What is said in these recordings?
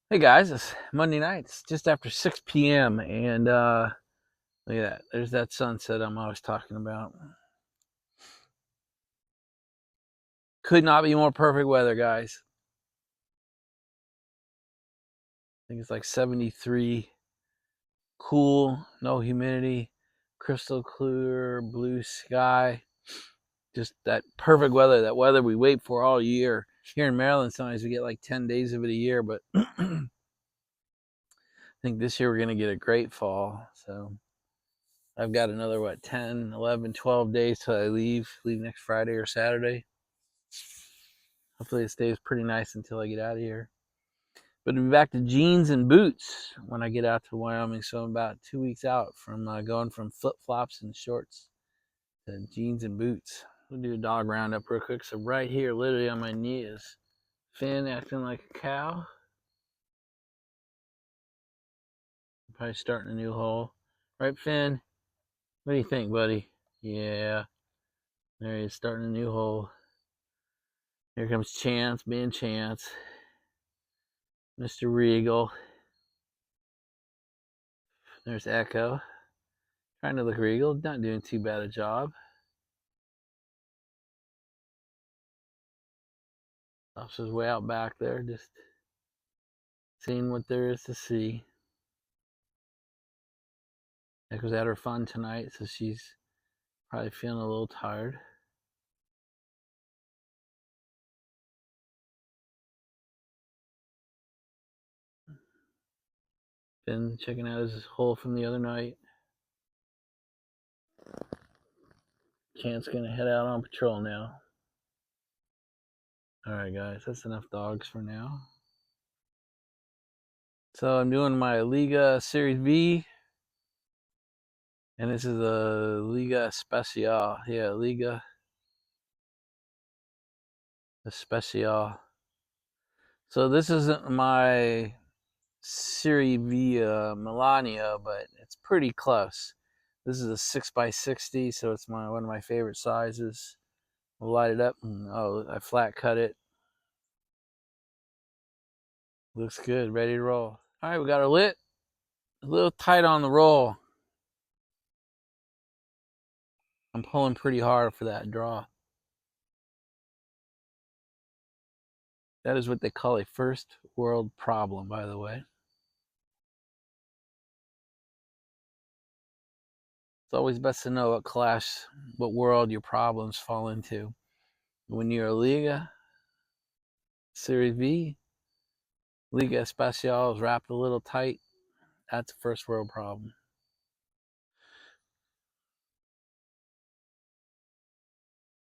Hey guys, it's Monday night. It's just after 6 p.m. and look at that. There's that sunset I'm always talking about. Could not be more perfect weather, guys. I think it's like 73, cool, no humidity, crystal clear, blue sky. Just that perfect weather, that weather we wait for all year. Here in Maryland, sometimes we get like 10 days of it a year, but I think this year we're going to get a great fall. So I've got another, 10, 11, 12 days till I leave next Friday or Saturday. Hopefully it stays pretty nice until I get out of here. But I'll be back to jeans and boots when I get out to Wyoming. So I'm about 2 weeks out from going from flip-flops and shorts to jeans and boots. We'll do a dog roundup real quick. So right here, literally on my knee, is Finn acting like a cow. Probably starting a new hole. Right, Finn? What do you think, buddy? Yeah. There he is, starting a new hole. Here comes Chance, being Chance. Mr. Regal. There's Echo. Trying to look regal. Not doing too bad a job. Officer's way out back there, just seeing what there is to see. Echo's had her fun tonight, so she's probably feeling a little tired. Been checking out his hole from the other night. Chance gonna head out on patrol now. Alright guys, that's enough dogs for now. So I'm doing my Liga Series V. And this is a Liga Especial. Yeah, Liga Especial. So this isn't my Serie V Melania, but it's pretty close. This is a 6x60, so it's one of my favorite sizes. We'll light it up, and I flat cut it. Looks good, ready to roll. All right, we got her lit. A little tight on the roll. I'm pulling pretty hard for that draw. That is what they call a first world problem, by the way. It's always best to know what world your problems fall into. When you're a Liga Series V, Liga Especial is wrapped a little tight. That's a first world problem.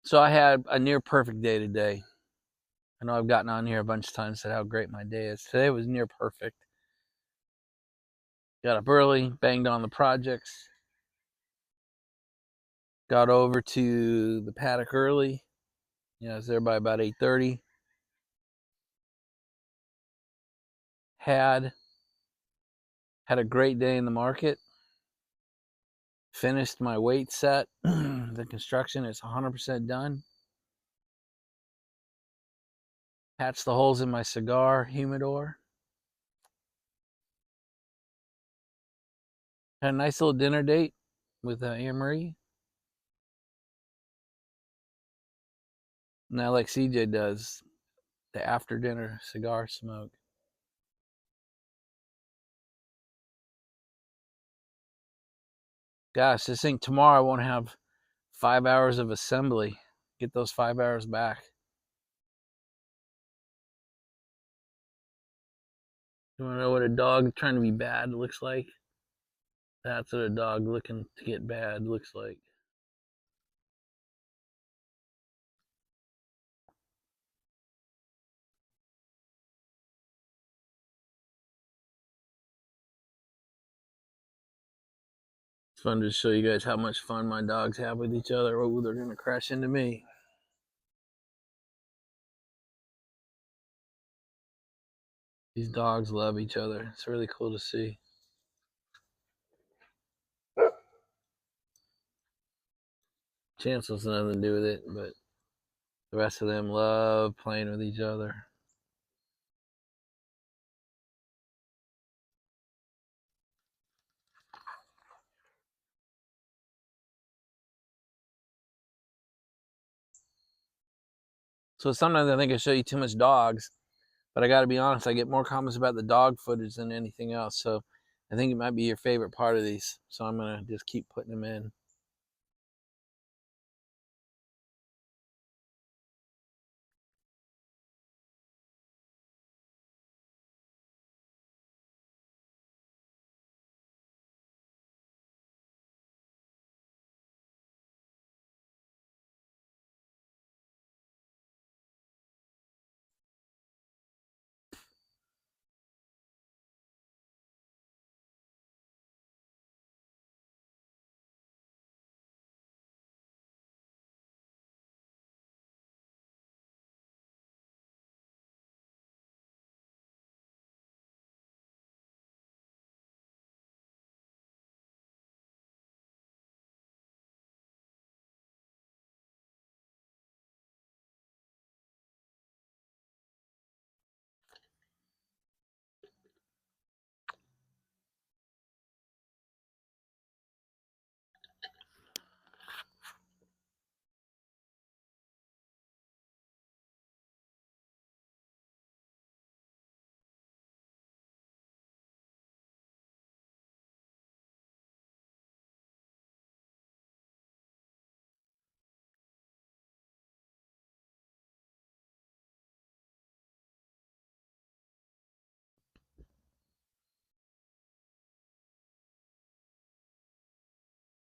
So I had a near perfect day today. I know I've gotten on here a bunch of times, said how great my day is. Today was near perfect. Got up early, banged on the projects, got over to the paddock early. I was there by about 8:30. Had a great day in the market. Finished my weight set. The construction is 100% done. Patched the holes in my cigar humidor. Had a nice little dinner date with Anne Marie. Now, like CJ does, the after dinner cigar smoke. Gosh, this thing tomorrow I won't have 5 hours of assembly. Get those 5 hours back. You want to know what a dog trying to be bad looks like? That's what a dog looking to get bad looks like. It's fun to show you guys how much fun my dogs have with each other. Oh, they're going to crash into me. These dogs love each other. It's really cool to see. Chance has nothing to do with it, but the rest of them love playing with each other. So sometimes I think I show you too much dogs, but I got to be honest, I get more comments about the dog footage than anything else. So I think it might be your favorite part of these. So I'm going to just keep putting them in.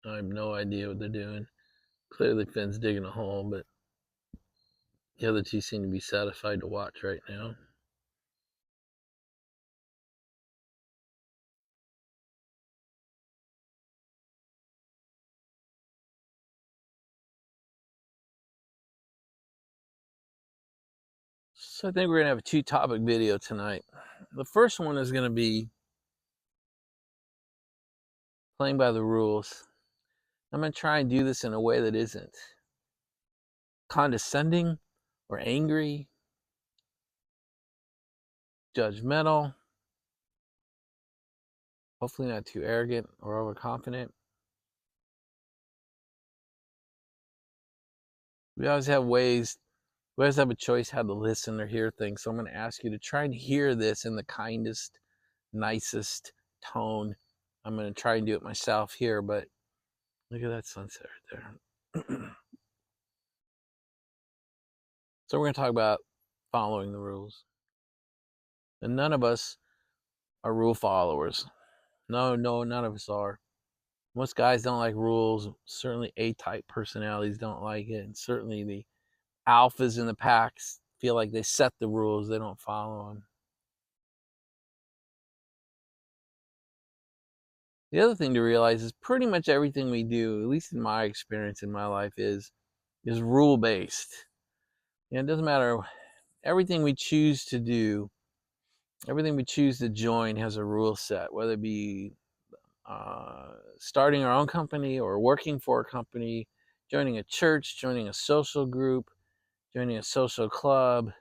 I have no idea what they're doing. Clearly Finn's digging a hole, but the other two seem to be satisfied to watch right now. So I think we're going to have a 2-topic video tonight. The first one is going to be playing by the rules. I'm going to try and do this in a way that isn't condescending or angry, judgmental, hopefully not too arrogant or overconfident. We always have a choice how to listen or hear things. So I'm going to ask you to try and hear this in the kindest, nicest tone. I'm going to try and do it myself here, but look at that sunset right there. So we're going to talk about following the rules. And none of us are rule followers. No, none of us are. Most guys don't like rules. Certainly A-type personalities don't like it. And certainly the alphas in the packs feel like they set the rules. They don't follow them. The other thing to realize is pretty much everything we do, at least in my experience in my life, is rule-based. And it doesn't matter. Everything we choose to do, everything we choose to join has a rule set, whether it be starting our own company or working for a company, joining a church, joining a social group, joining a social club.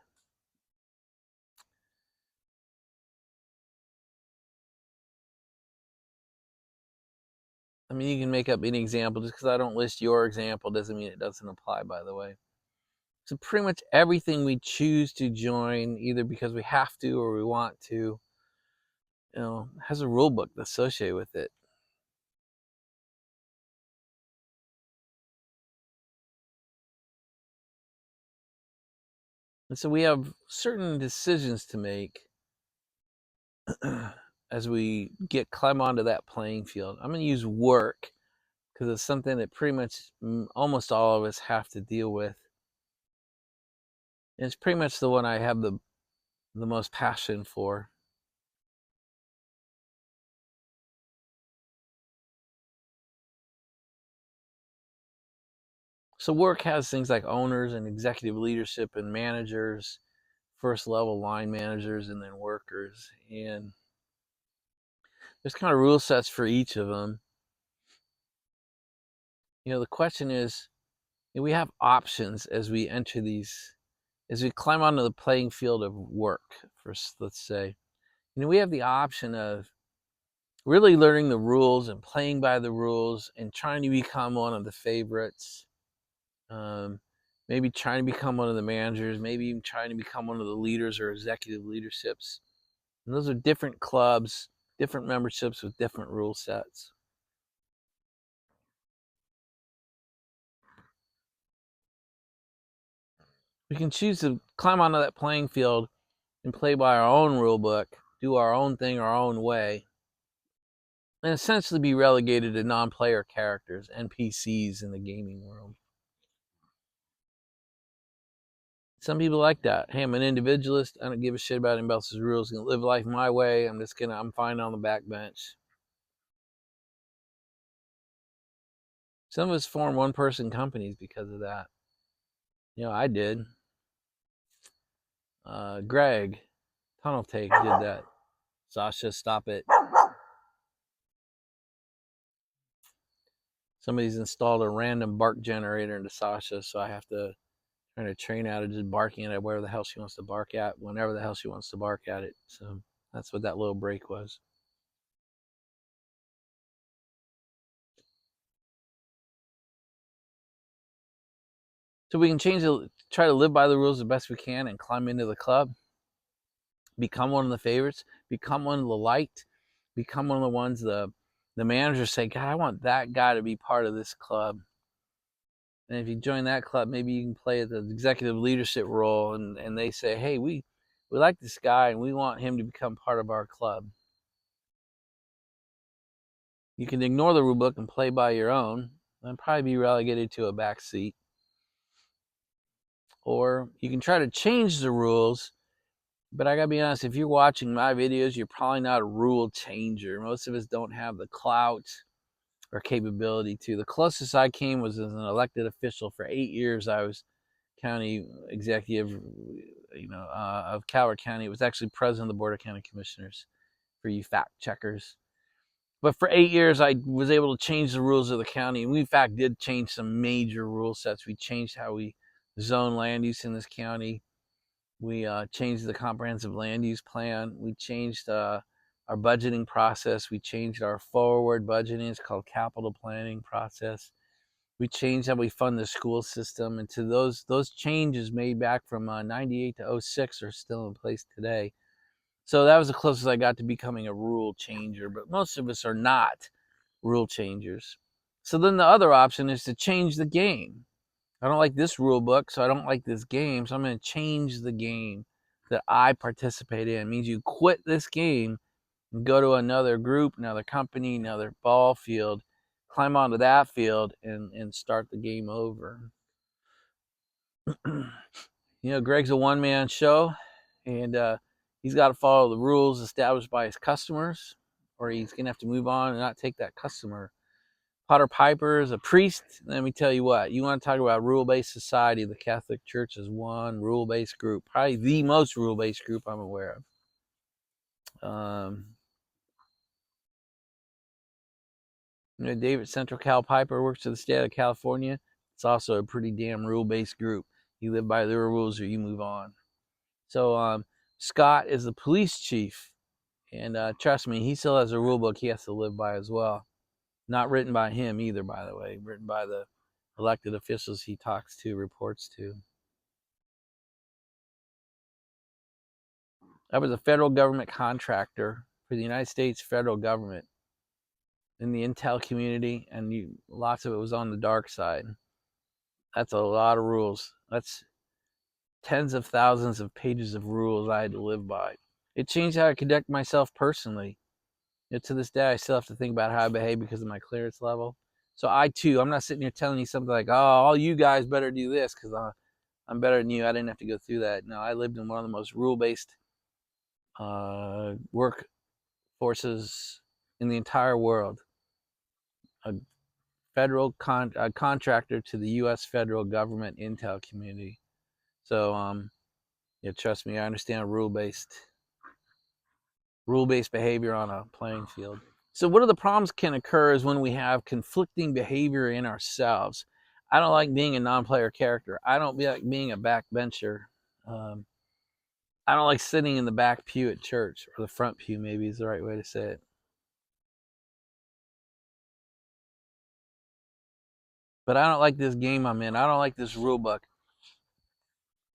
I mean, you can make up any example. Just because I don't list your example doesn't mean it doesn't apply, by the way. So pretty much everything we choose to join, either because we have to or we want to, has a rule book associated with it. And so we have certain decisions to make as we climb onto that playing field. I'm going to use work because it's something that pretty much almost all of us have to deal with. And it's pretty much the one I have the most passion for. So work has things like owners and executive leadership and managers, first level line managers, and then workers. And there's kind of rule sets for each of them. The question is, we have options as we enter these, as we climb onto the playing field of work, first, let's say. We have the option of really learning the rules and playing by the rules and trying to become one of the favorites. maybe trying to become one of the managers, maybe even trying to become one of the leaders or executive leaderships. And those are different clubs, different memberships with different rule sets. We can choose to climb onto that playing field and play by our own rule book, do our own thing our own way, and essentially be relegated to non-player characters, NPCs in the gaming world. Some people like that. Hey, I'm an individualist. I don't give a shit about anybody else's rules. I'm gonna live life my way. I'm fine on the back bench. Some of us form one-person companies because of that. I did. Greg, Tunnel Take did that. Sasha, stop it. Somebody's installed a random bark generator into Sasha, so I have to try to train out of just barking at wherever the hell she wants to bark at, whenever the hell she wants to bark at it. So that's what that little break was. So we can try to live by the rules the best we can and climb into the club, become one of the favorites, become one of the liked, become one of the ones the managers say, God, I want that guy to be part of this club. And if you join that club, maybe you can play the executive leadership role, and they say, hey, we like this guy and we want him to become part of our club. You can ignore the rule book and play by your own and probably be relegated to a back seat. Or you can try to change the rules, but I gotta be honest, if you're watching my videos, you're probably not a rule changer. Most of us don't have the clout or capability to. The closest I came was as an elected official. For 8 years, I was county executive, of Calvert County. It was actually president of the Board of County Commissioners, for you fact checkers. But for 8 years, I was able to change the rules of the county. And we, in fact, did change some major rule sets. We changed how we zone land use in this county. We changed the comprehensive land use plan. We changed our budgeting process. We changed our forward budgeting. It's called capital planning process. We changed how we fund the school system. And to those changes made back from 98 to 06 are still in place today. So that was the closest I got to becoming a rule changer. But most of us are not rule changers. So then the other option is to change the game. I don't like this rule book, so I don't like this game, so I'm going to change the game that I participate in. It means you quit this game and go to another group, another company, another ball field, climb onto that field, and start the game over. Greg's a one-man show, and he's got to follow the rules established by his customers, or he's going to have to move on and not take that customer. Potter Piper is a priest. Let me tell you what, you want to talk about rule-based society, the Catholic Church is one rule-based group, probably the most rule-based group I'm aware of. David Central Cal Piper works for the state of California. It's also a pretty damn rule-based group. You live by their rules or you move on. So Scott is the police chief, and trust me, he still has a rule book he has to live by as well. Not written by him either, by the way, written by the elected officials he talks to, reports to. I was a federal government contractor for the United States federal government in the intel community, and lots of it was on the dark side. That's a lot of rules. That's tens of thousands of pages of rules I had to live by. It changed how I conduct myself personally. To this day, I still have to think about how I behave because of my clearance level. So I'm not sitting here telling you something like, oh, all you guys better do this because I'm better than you. I didn't have to go through that. No, I lived in one of the most rule-based work forces in the entire world. A federal contractor to the U.S. federal government intel community. So, trust me, I understand rule-based behavior on a playing field. So one of the problems can occur is when we have conflicting behavior in ourselves. I don't like being a non-player character. I don't like being a backbencher. I don't like sitting in the back pew at church, or the front pew maybe is the right way to say it. But I don't like this game I'm in. I don't like this rule book.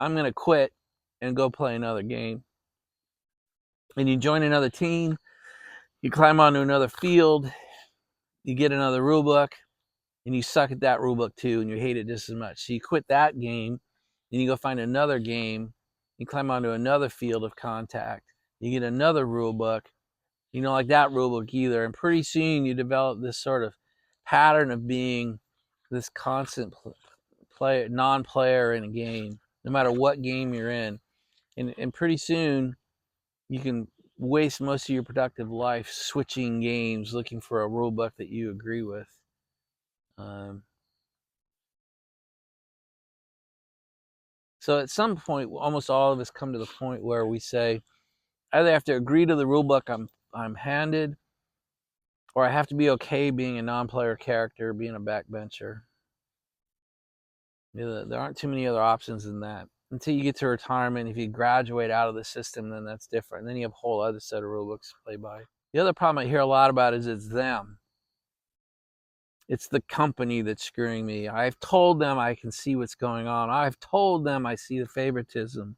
I'm going to quit and go play another game. And you join another team, you climb onto another field, you get another rule book, and you suck at that rule book too, and you hate it just as much. So you quit that game, then you go find another game, you climb onto another field of contact, you get another rule book, you don't like that rule book either, and pretty soon you develop this sort of pattern of being this constant player, non-player in a game, no matter what game you're in, and pretty soon you can waste most of your productive life switching games, looking for a rule book that you agree with. So at some point, almost all of us come to the point where we say, either I have to agree to the rule book I'm handed, or I have to be okay being a non-player character, being a backbencher. There aren't too many other options than that. Until you get to retirement, if you graduate out of the system, then that's different. And then you have a whole other set of rule books to play by. The other problem I hear a lot about is it's them. It's the company that's screwing me. I've told them I can see what's going on. I've told them I see the favoritism.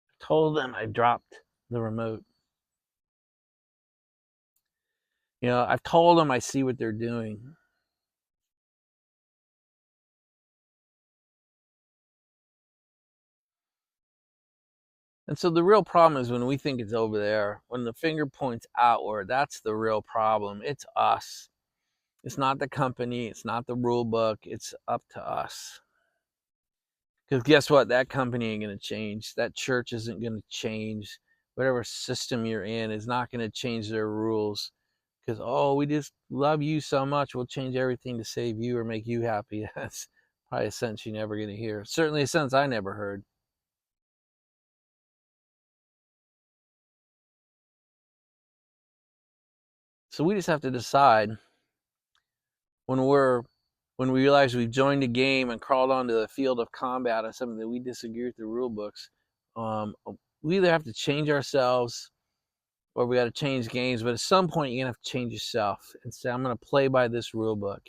I've told them I dropped the remote. I've told them I see what they're doing. And so the real problem is when we think it's over there, when the finger points outward, that's the real problem. It's us. It's not the company. It's not the rule book. It's up to us. Because guess what? That company ain't going to change. That church isn't going to change. Whatever system you're in is not going to change their rules. Because, we just love you so much. We'll change everything to save you or make you happy. That's probably a sentence you're never going to hear. Certainly a sentence I never heard. So we just have to decide when we realize we've joined a game and crawled onto the field of combat on something that we disagree with the rule books. We either have to change ourselves or we got to change games. But at some point, you're gonna have to change yourself and say, "I'm gonna play by this rule book."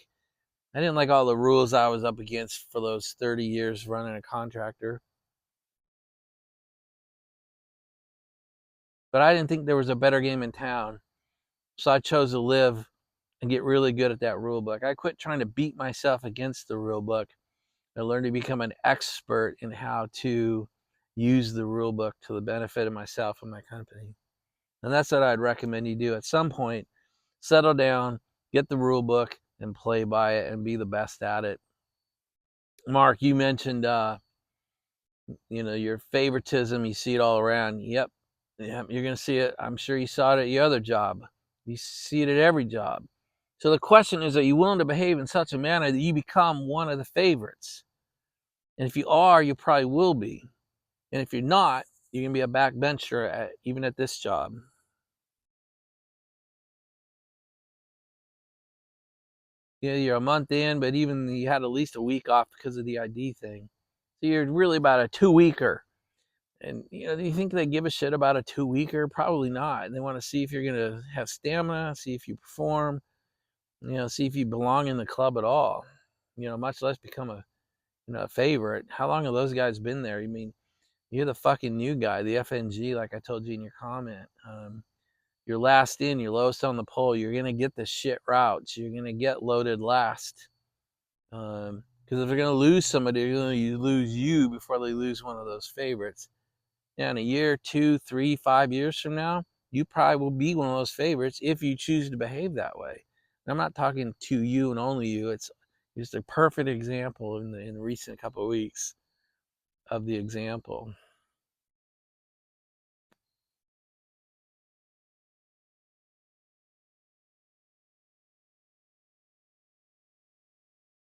I didn't like all the rules I was up against for those 30 years running a contractor, but I didn't think there was a better game in town, so I chose to live and get really good at that rule book. I quit trying to beat myself against the rule book. I learned to become an expert in how to use the rule book to the benefit of myself and my company. And that's what I'd recommend you do. At some point, settle down, get the rule book, and play by it and be the best at it. Mark, you mentioned your favoritism. You see it all around. Yep, you're gonna see it. I'm sure you saw it at your other job. You see it at every job. So the question is, are you willing to behave in such a manner that you become one of the favorites? And if you are, you probably will be. And if you're not, you're gonna be a backbencher even at this job. You're a month in, but even you had at least a week off because of the ID thing. So you're really about a 2-weeker. And do you think they give a shit about a 2-weeker? Probably not. They want to see if you're gonna have stamina, see if you perform, see if you belong in the club at all. Much less become a favorite. How long have those guys been there? You mean you're the fucking new guy, the FNG, like I told you in your comment. You're last in, you're lowest on the pole. You're gonna get the shit routes. You're gonna get loaded last. Because if they're gonna lose somebody, they're gonna lose you before they lose one of those favorites. Yeah, in a year, 2, 3, 5 years from now, you probably will be one of those favorites if you choose to behave that way. And I'm not talking to you and only you. It's just a perfect example in the recent couple of weeks of the example.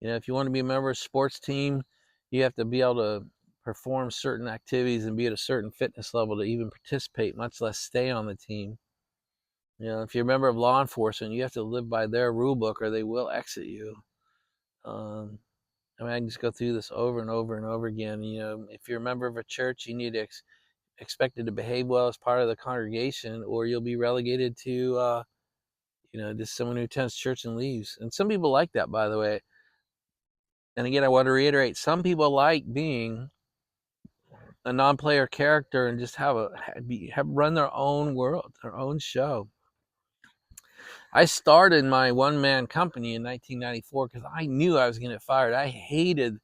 If you want to be a member of a sports team, you have to be able to perform certain activities and be at a certain fitness level to even participate, much less stay on the team. If you're a member of law enforcement, you have to live by their rule book or they will exit you. I can just go through this over and over and over again. If you're a member of a church, you need to expected to behave well as part of the congregation, or you'll be relegated to, just someone who attends church and leaves. And some people like that, by the way. And again, I want to reiterate, some people like being a non-player character and just have run their own world, their own show. I started my one-man company in 1994 because I knew I was going to get fired. I hated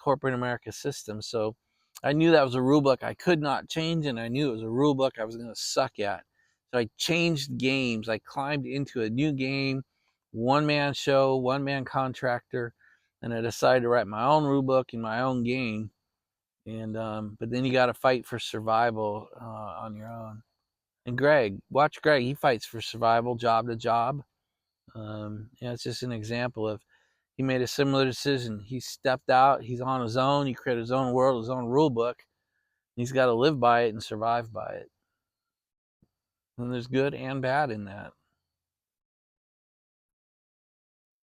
corporate America system, so I knew that was a rule book I could not change, and I knew it was a rule book I was going to suck at. So I changed games. I climbed into a new game, one-man show, one-man contractor, and I decided to write my own rule book in my own game. And but then you got to fight for survival on your own. And Greg, watch Greg. He fights for survival, job to job. It's just an example of he made a similar decision. He stepped out. He's on his own. He created his own world, his own rule book. He's got to live by it and survive by it. And there's good and bad in that.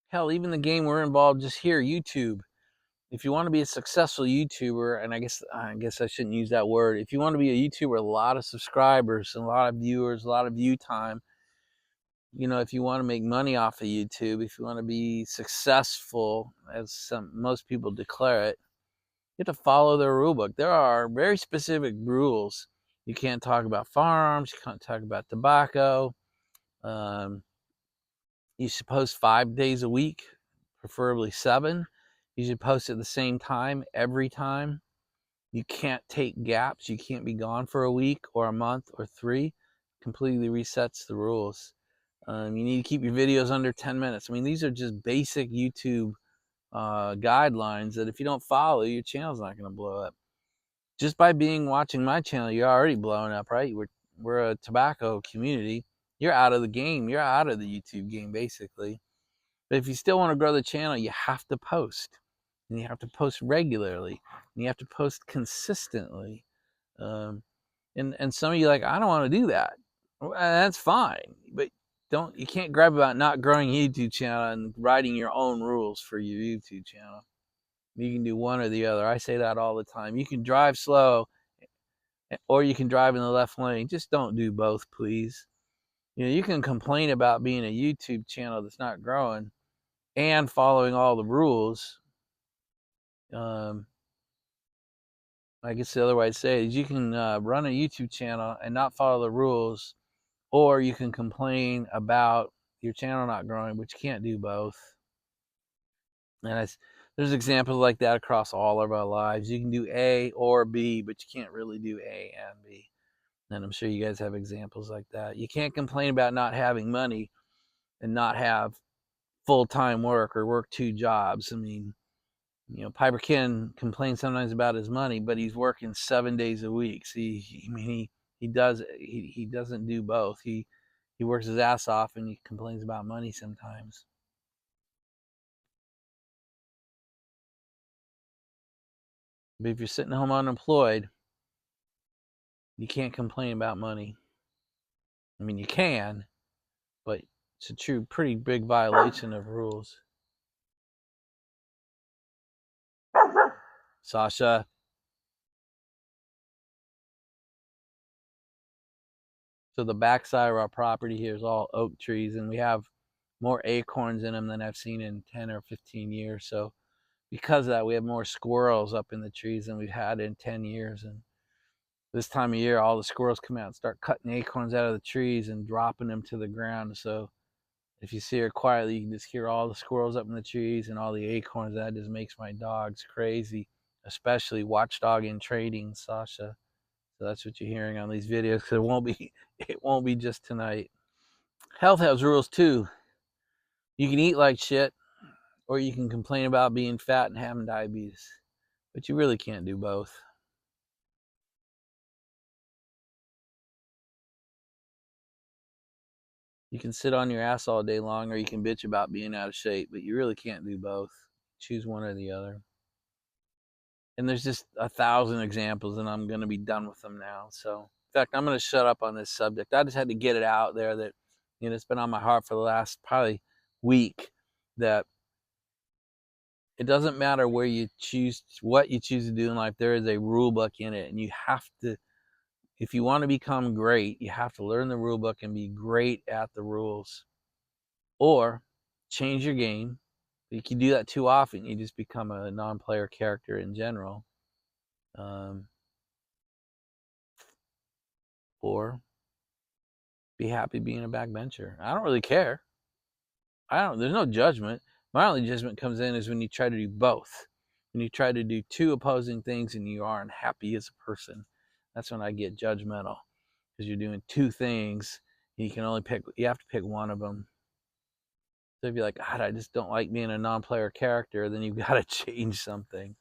Hell, even the game we're involved just here, YouTube. If you want to be a successful YouTuber, and I guess I shouldn't use that word. If you want to be a YouTuber, a lot of subscribers, a lot of viewers, a lot of view time, if you want to make money off of YouTube, if you want to be successful, as most people declare it, you have to follow their rule book. There are very specific rules. You can't talk about firearms. You can't talk about tobacco. You should post 5 days a week, preferably 7. You should post at the same time every time. You can't take gaps. You can't be gone for a week or a month or 3. Completely resets the rules. You need to keep your videos under 10 minutes. I mean, these are just basic YouTube guidelines that if you don't follow, your channel's not going to blow up. Just by watching my channel, you're already blowing up, right? We're a tobacco community. You're out of the game. You're out of the YouTube game, basically. But if you still want to grow the channel, you have to post. And you have to post regularly. And you have to post consistently. And some of you are like, I don't want to do that. Well, that's fine. But you can't grab about not growing a YouTube channel and writing your own rules for your YouTube channel. You can do one or the other. I say that all the time. You can drive slow or you can drive in the left lane. Just don't do both, please. You can complain about being a YouTube channel that's not growing and following all the rules. I guess the other way to say it is you can run a YouTube channel and not follow the rules, or you can complain about your channel not growing, but you can't do both. And there's examples like that across all of our lives. You can do A or B, but you can't really do A and B. And I'm sure you guys have examples like that. You can't complain about not having money and not have full-time work or work 2 jobs. I mean, Piper Ken complains sometimes about his money, but he's working 7 days a week. So he doesn't do both. He works his ass off and he complains about money sometimes. But if you're sitting home unemployed, you can't complain about money. I mean, you can, but it's a pretty big violation of rules. Sasha. So the backside of our property here is all oak trees, and we have more acorns in them than I've seen in 10 or 15 years. So because of that, we have more squirrels up in the trees than we've had in 10 years. And this time of year, all the squirrels come out and start cutting acorns out of the trees and dropping them to the ground. So if you see her quietly, you can just hear all the squirrels up in the trees and all the acorns. That just makes my dogs crazy, especially watchdog in trading, Sasha. So that's what you're hearing on these videos, because it won't be just tonight. Health has rules too. You can eat like shit, or you can complain about being fat and having diabetes, but you really can't do both. You can sit on your ass all day long, or you can bitch about being out of shape, but you really can't do both. Choose one or the other. And there's just 1,000 examples, and I'm going to be done with them now. So, in fact, I'm going to shut up on this subject. I just had to get it out there that, it's been on my heart for the last probably week, that it doesn't matter what you choose to do in life. There is a rule book in it, and you have to, if you want to become great, you have to learn the rule book and be great at the rules, or change your game. If you do that too often, you just become a non-player character in general. or be happy being a backbencher. I don't really care. There's no judgment. My only judgment comes in is when you try to do both. When you try to do two opposing things and you aren't happy as a person, that's when I get judgmental, because you're doing two things and you have to pick one of them. So if you're like, God, I just don't like being a non-player character, then you've got to change something.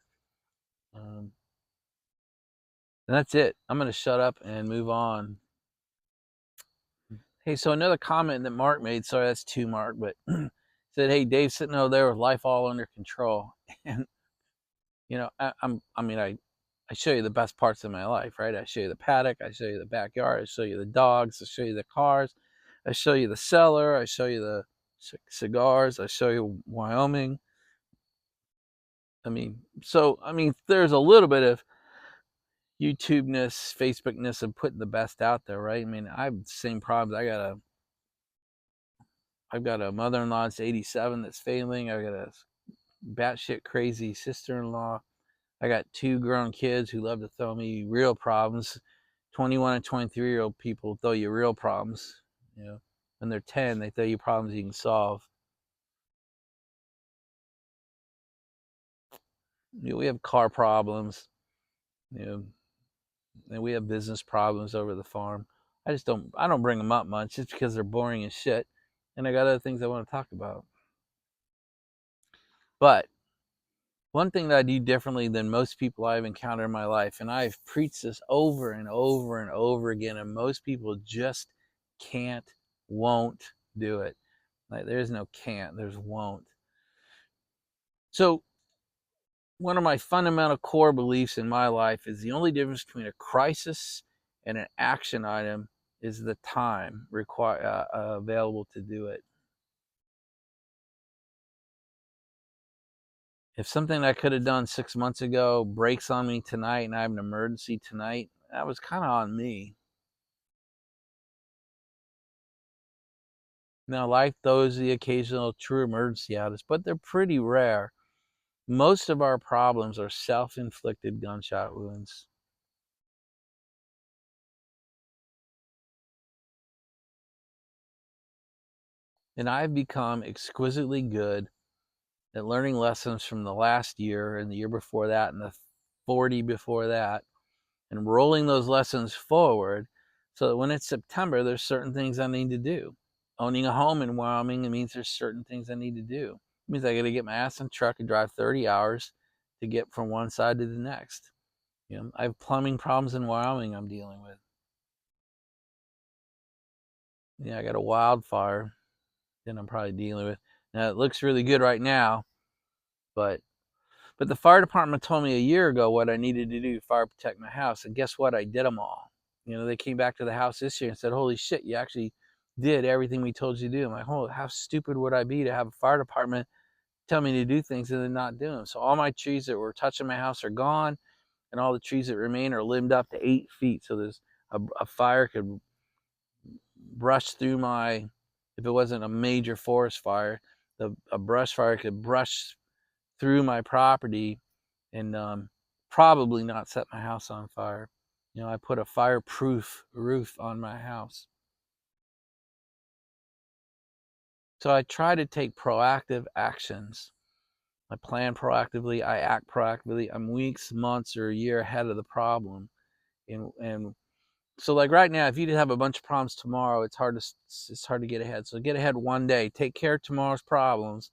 And that's it. I'm going to shut up and move on. Hey, so another comment that Mark made, sorry, that's two, Mark, but said, hey, Dave's sitting over there with life all under control. And, you know, I show you the best parts of my life, right? I show you the paddock, I show you the backyard, I show you the dogs, I show you the cars, I show you the cellar, I show you the cigars, I show you Wyoming. There's a little bit of YouTube-ness, Facebook-ness of putting the best out there, right? I mean, I have the same problems. I've got a mother-in-law that's 87 that's failing. I've got a batshit crazy sister-in-law. I got two grown kids who love to throw me real problems. 21 and 23-year-old people throw you real problems. You know, when they're 10, they throw you problems you can solve. You know, we have car problems. You know, and we have business problems over the farm. I don't bring them up much just because they're boring as shit. And I got other things I want to talk about. But one thing that I do differently than most people I've encountered in my life, and I've preached this over and over and over again, and most people just can't, won't do it. Like, there's no can't, there's won't. So one of my fundamental core beliefs in my life is the only difference between a crisis and an action item is the time available to do it. If something I could have done 6 months ago breaks on me tonight and I have an emergency tonight, that was kind of on me. Now, life throws the occasional true emergency at us, but they're pretty rare. Most of our problems are self-inflicted gunshot wounds. And I've become exquisitely good at learning lessons from the last year and the year before that and the 40 before that, and rolling those lessons forward so that when it's September, there's certain things I need to do. Owning a home in Wyoming, it means there's certain things I need to do. It means I got to get my ass in the truck and drive 30 hours to get from one side to the next. You know, I have plumbing problems in Wyoming I'm dealing with. Yeah, I got a wildfire that I'm probably dealing with. Now, it looks really good right now, but the fire department told me a year ago what I needed to do to fire protect my house, and guess what? I did them all. You know, they came back to the house this year and said, holy shit, you actually did everything we told you to do. I'm like, oh, how stupid would I be to have a fire department tell me to do things and then not do them? So all my trees that were touching my house are gone, and all the trees that remain are limbed up to 8 feet. So there's a fire could brush through if it wasn't a major forest fire, a brush fire could brush through my property and probably not set my house on fire. You know, I put a fireproof roof on my house. So I try to take proactive actions. I plan proactively, I act proactively. I'm weeks, months, or a year ahead of the problem. And so, like right now, if you have a bunch of problems tomorrow, it's hard to get ahead. So get ahead one day, take care of tomorrow's problems,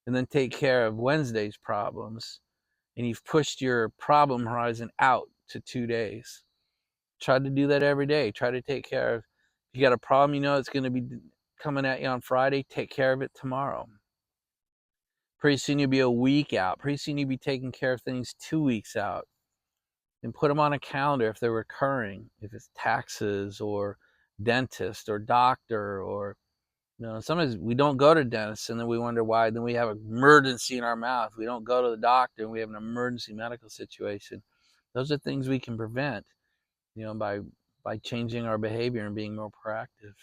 and then take care of Wednesday's problems. And you've pushed your problem horizon out to 2 days. Try to do that every day. Try to take care of, if you got a problem you know it's going to be coming at you on Friday, take care of it tomorrow. Pretty soon you'll be a week out. Pretty soon you'll be taking care of things 2 weeks out. And put them on a calendar if they're recurring, if it's taxes or dentist or doctor, or sometimes we don't go to dentists and then we wonder why. Then we have an emergency in our mouth. We don't go to the doctor and we have an emergency medical situation. Those are things we can prevent, by changing our behavior and being more proactive.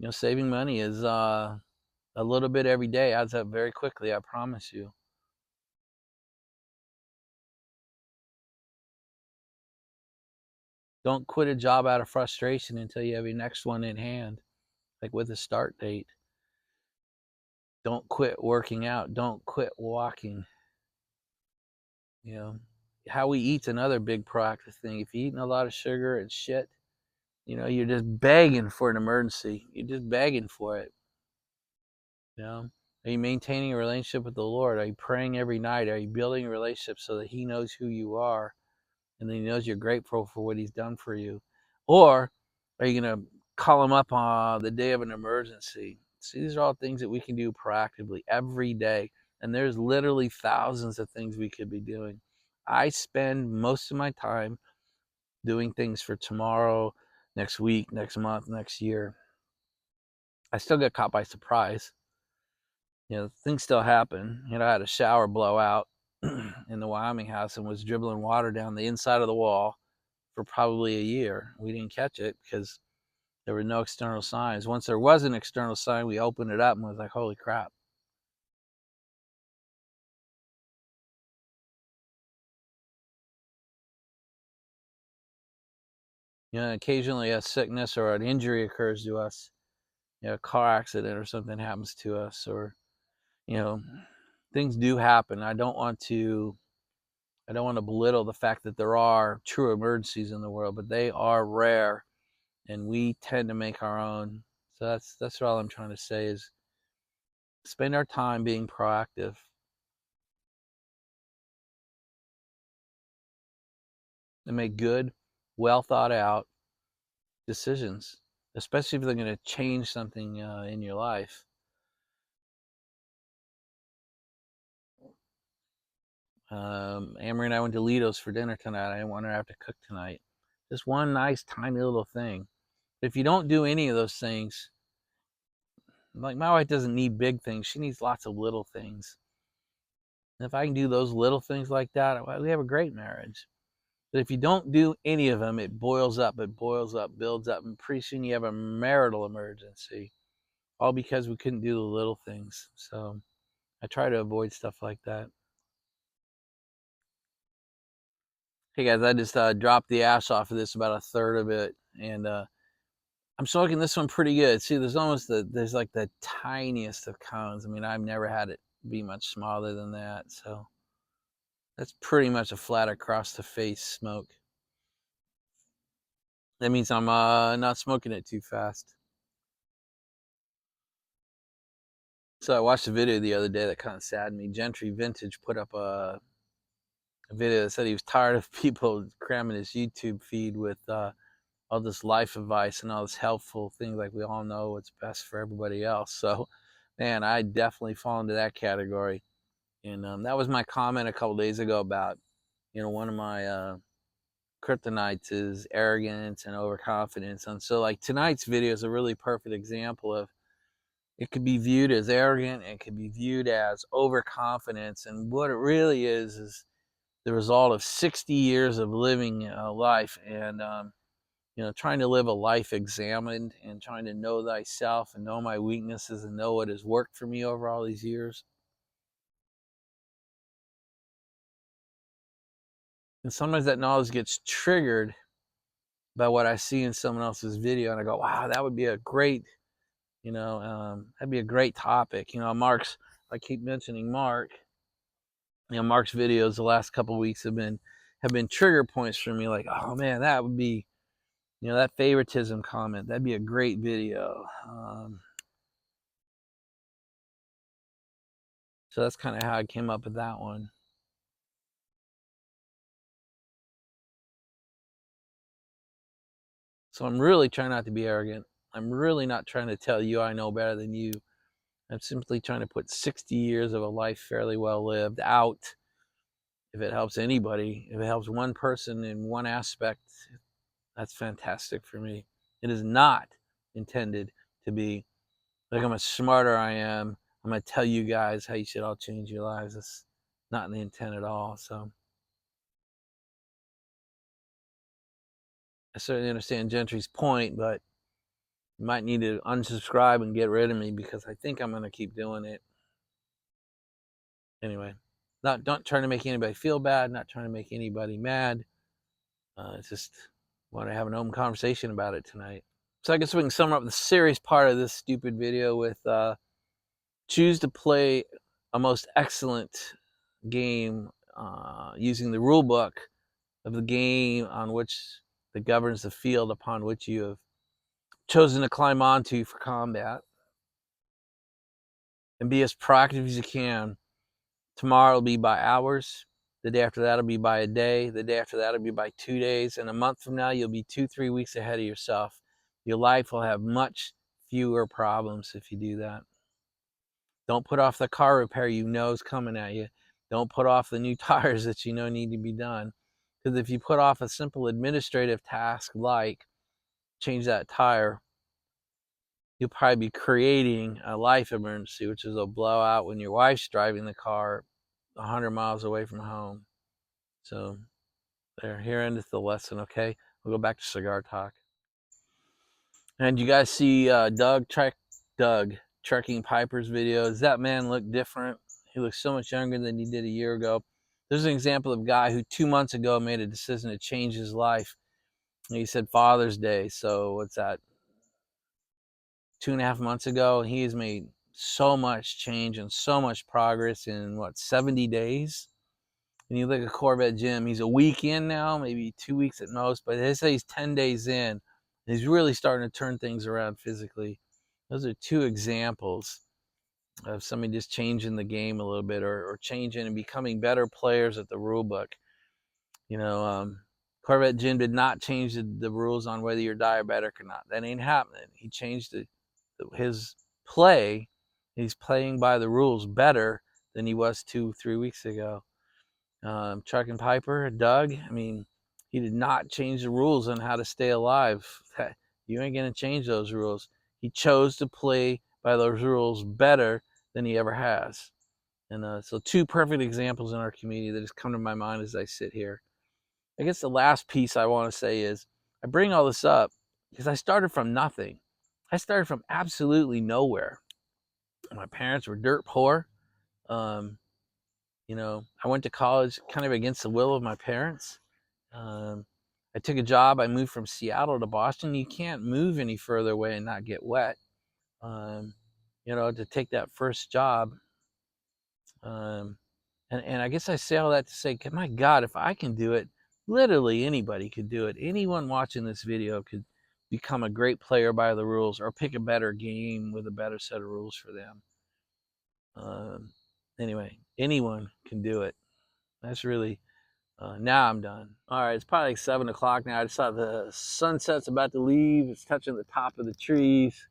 Saving money is a little bit every day adds up very quickly, I promise you. Don't quit a job out of frustration until you have your next one in hand, like with a start date. Don't quit working out. Don't quit walking. You know, how we eat's another big proactive thing. If you're eating a lot of sugar and shit, you know, you're just begging for an emergency. You're just begging for it. You know, are you maintaining a relationship with the Lord? Are you praying every night? Are you building a relationship so that He knows who you are and then He knows you're grateful for what He's done for you? Or are you going to call Him up on the day of an emergency? See, these are all things that we can do proactively every day. And there's literally thousands of things we could be doing. I spend most of my time doing things for tomorrow, next week, next month, next year. I still get caught by surprise. You know, things still happen. You know, I had a shower blow out in the Wyoming house and was dribbling water down the inside of the wall for probably a year. We didn't catch it because there were no external signs. Once there was an external sign, we opened it up and was like, holy crap. You know, occasionally a sickness or an injury occurs to us. You know, a car accident or something happens to us, or, you know, things do happen. I don't want to belittle the fact that there are true emergencies in the world, but they are rare and we tend to make our own. So that's all I'm trying to say is spend our time being proactive and make good, well thought out decisions, especially if they're going to change something in your life. Amory and I went to Lido's for dinner tonight. I didn't want her to have to cook tonight. Just one nice, tiny little thing. If you don't do any of those things, like my wife doesn't need big things, she needs lots of little things. And if I can do those little things like that, we have a great marriage. But if you don't do any of them, it boils up, builds up, and pretty soon you have a marital emergency, all because we couldn't do the little things. So I try to avoid stuff like that. Hey guys, I just dropped the ash off of this, about a third of it, and I'm smoking this one pretty good. See, there's like the tiniest of cones. I mean, I've never had it be much smaller than that. So that's pretty much a flat across the face smoke. That means I'm not smoking it too fast. So I watched a video the other day that kind of saddened me. Gentry Vintage put up a video that said he was tired of people cramming his YouTube feed with all this life advice and all this helpful things, like we all know what's best for everybody else. So, man, I definitely fall into that category. And that was my comment a couple days ago about, you know, one of my kryptonites is arrogance and overconfidence. And so, like, tonight's video is a really perfect example of it could be viewed as arrogant, it could be viewed as overconfidence. And what it really is the result of 60 years of living life and, you know, trying to live a life examined and trying to know thyself and know my weaknesses and know what has worked for me over all these years. And sometimes that knowledge gets triggered by what I see in someone else's video, and I go, wow, that would be a great, you know, that'd be a great topic. You know, I keep mentioning Mark. You know, Mark's videos the last couple of weeks have been trigger points for me. Like, oh man, that would be, you know, that favoritism comment. That'd be a great video. So that's kind of how I came up with that one. So I'm really trying not to be arrogant. I'm really not trying to tell you I know better than you. I'm simply trying to put 60 years of a life fairly well lived out. If it helps anybody, if it helps one person in one aspect, that's fantastic for me. It is not intended to be like how much smarter I am. I'm going to tell you guys how you should all change your lives. That's not the intent at all. So I certainly understand Gentry's point, but you might need to unsubscribe and get rid of me because I think I'm going to keep doing it. Anyway, not trying to make anybody feel bad, not trying to make anybody mad. It's just want to have an open conversation about it tonight. So I guess we can sum up the serious part of this stupid video with choose to play a most excellent game using the rule book of the game on which that governs the field upon which you have chosen to climb onto for combat, and be as proactive as you can. Tomorrow will be by hours. The day after that will be by a day. The day after that will be by 2 days. And a month from now, you'll be 2-3 weeks ahead of yourself. Your life will have much fewer problems if you do that. Don't put off the car repair you know is coming at you. Don't put off the new tires that you know need to be done. Because if you put off a simple administrative task like change that tire, you'll probably be creating a life emergency, which is a blowout when your wife's driving the car 100 miles away from home. So there, here endeth the lesson, okay? We'll go back to cigar talk. And you guys see Doug Trekking Piper's videos? That man looked different. He looks so much younger than he did a year ago. There's an example of a guy who 2 months ago made a decision to change his life. And he said Father's Day. So what's that? 2.5 months ago, he has made so much change and so much progress in 70 days. And you look at Corvette Jim, he's a week in now, maybe 2 weeks at most, but they say he's 10 days in. He's really starting to turn things around physically. Those are 2 examples of somebody just changing the game a little bit, or changing and becoming better players at the rule book. Corvette Jim did not change the rules on whether you're diabetic or not. That ain't happening. He changed his play. He's playing by the rules better than he was 2-3 weeks ago. Trucking Piper, Doug, I mean, he did not change the rules on how to stay alive. You ain't going to change those rules. He chose to play by those rules better than he ever has. And so 2 perfect examples in our community that just come to my mind as I sit here. I guess the last piece I want to say is I bring all this up because I started from nothing. I started from absolutely nowhere. My parents were dirt poor. I went to college kind of against the will of my parents. I took a job. I moved from Seattle to Boston. You can't move any further away and not get wet. To take that first job. And I guess I say all that to say, my God, if I can do it, literally anybody could do it. Anyone watching this video could become a great player by the rules, or pick a better game with a better set of rules for them. Anyway, anyone can do it. That's really, now I'm done. All right, it's probably like 7 o'clock now. I just saw the sunset's about to leave. It's touching the top of the trees.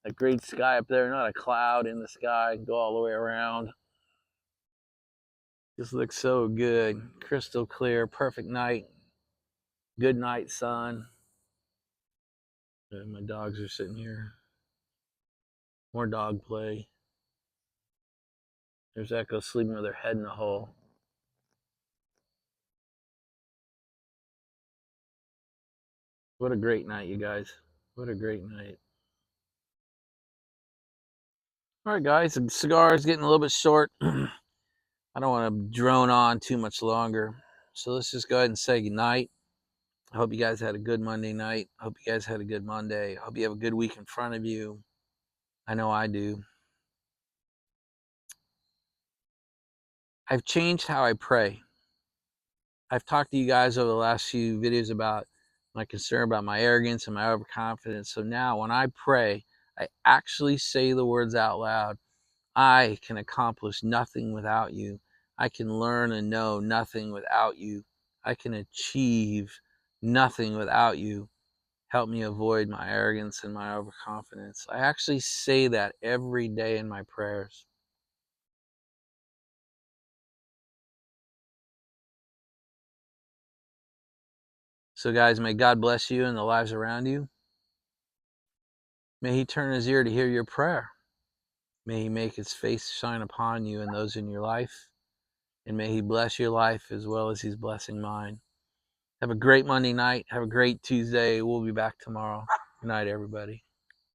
A great sky up there, not a cloud in the sky. Go all the way around. Just looks so good. Crystal clear, perfect night. Good night, sun. And my dogs are sitting here. More dog play. There's Echo sleeping with her head in a hole. What a great night, you guys. What a great night. All right, guys, the cigar is getting a little bit short. I don't want to drone on too much longer. So let's just go ahead and say goodnight. I hope you guys had a good Monday night. I hope you guys had a good Monday. I hope you have a good week in front of you. I know I do. I've changed how I pray. I've talked to you guys over the last few videos about my concern about my arrogance and my overconfidence. So now when I pray, I actually say the words out loud. I can accomplish nothing without you. I can learn and know nothing without you. I can achieve nothing without you. Help me avoid my arrogance and my overconfidence. I actually say that every day in my prayers. So guys, may God bless you and the lives around you. May he turn his ear to hear your prayer. May he make his face shine upon you and those in your life. And may he bless your life as well as he's blessing mine. Have a great Monday night. Have a great Tuesday. We'll be back tomorrow. Good night, everybody.